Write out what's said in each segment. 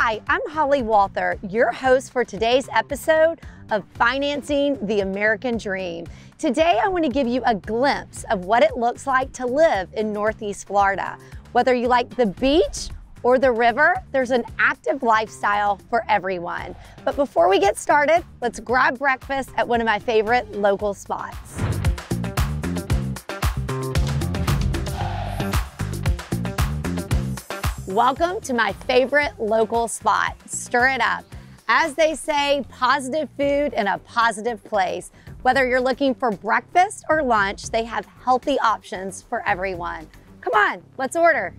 Hi, I'm Holly Walther, your host for today's episode of Financing the American Dream. Today, I want to give you a glimpse of what it looks like to live in Northeast Florida. Whether you like the beach or the river, there's an active lifestyle for everyone. But before we get started, let's grab breakfast at one of my favorite local spots. Welcome to my favorite local spot, Stir It Up. As they say, positive food in a positive place. Whether you're looking for breakfast or lunch, they have healthy options for everyone. Come on, let's order.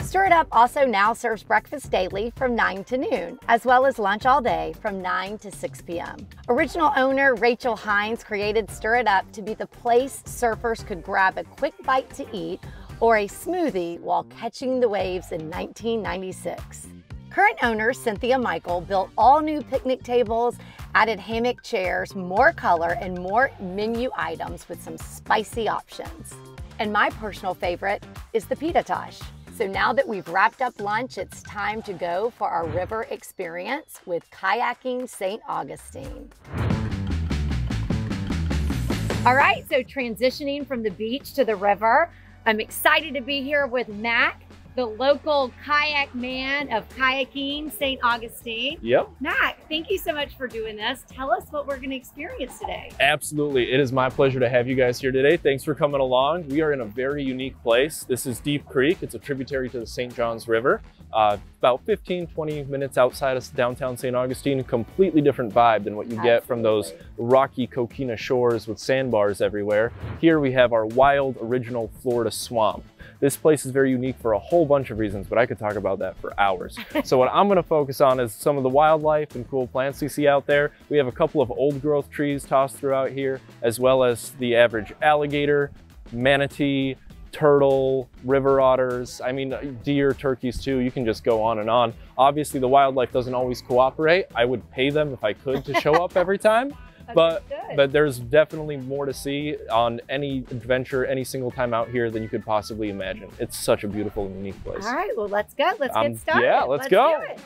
Stir It Up also now serves breakfast daily from 9 to noon, as well as lunch all day from 9 to 6 p.m. Original owner Rachel Hines created Stir It Up to be the place surfers could grab a quick bite to eat or a smoothie while catching the waves in 1996. Current owner Cynthia Michael built all new picnic tables, added hammock chairs, more color, and more menu items with some spicy options. And my personal favorite is the pita tosh. So now that we've wrapped up lunch, it's time to go for our river experience with Kayaking St. Augustine. All right, so transitioning from the beach to the river, I'm excited to be here with Mac, the local kayak man of Kayaking St. Augustine. Yep. Mac, thank you so much for doing this. Tell us what we're going to experience today. Absolutely. It is my pleasure to have you guys here today. Thanks for coming along. We are in a very unique place. This is Deep Creek. It's a tributary to the St. Johns River. About 15-20 minutes outside of downtown St. Augustine. A completely different vibe than what you get from those rocky coquina shores with sandbars everywhere. Here we have our wild, original Florida swamp. This place is very unique for a whole bunch of reasons, but I could talk about that for hours. So what I'm gonna focus on is some of the wildlife and cool plants you see out there. We have a couple of old growth trees tossed throughout here, as well as the average alligator, manatee, turtle, river otters, I mean, deer, turkeys too. You can just go on and on. Obviously, the wildlife doesn't always cooperate. I would pay them if I could to show up every time. But there's definitely more to see on any adventure, any single time out here than you could possibly imagine. It's such a beautiful and unique place. All right, well, let's go. Let's get started. Yeah, let's go. Do it.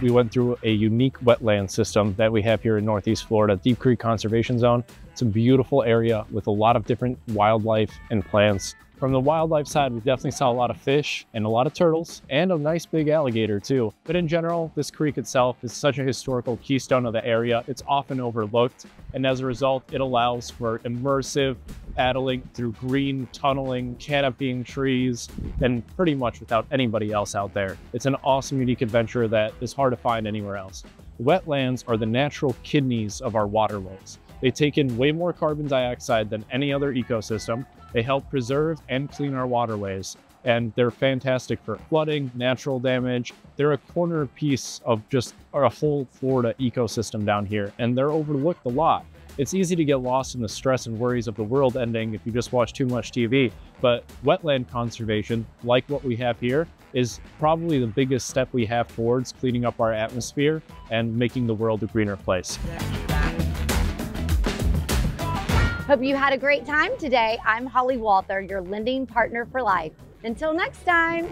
We went through a unique wetland system that we have here in Northeast Florida, Deep Creek Conservation Zone. It's a beautiful area with a lot of different wildlife and plants. From the wildlife side, we definitely saw a lot of fish and a lot of turtles and a nice big alligator too. But in general, this creek itself is such a historical keystone of the area. It's often overlooked. And as a result, it allows for immersive paddling through green tunneling, canopying trees, and pretty much without anybody else out there. It's an awesome, unique adventure that is hard to find anywhere else. Wetlands are the natural kidneys of our waterways. They take in way more carbon dioxide than any other ecosystem. They help preserve and clean our waterways, and they're fantastic for flooding, natural damage. They're a corner piece of just a whole Florida ecosystem down here, and they're overlooked a lot. It's easy to get lost in the stress and worries of the world ending if you just watch too much TV, but wetland conservation, like what we have here, is probably the biggest step we have towards cleaning up our atmosphere and making the world a greener place. Hope you had a great time today. I'm Holly Walther, your lending partner for life. Until next time.